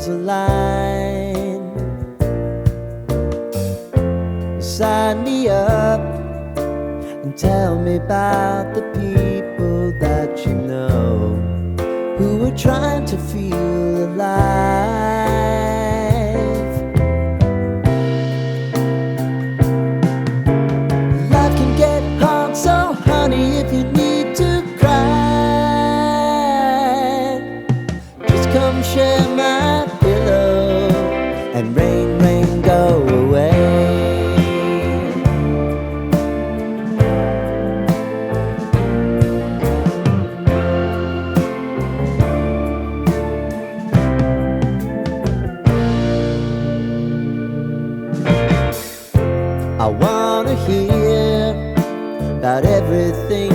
stars align. Sign me up and tell me about the people that you know who are trying to feel alive. Life can get hard, so honey, if you need to cry, just come share my pillow and rain, rain, go away. I wanna hear about everything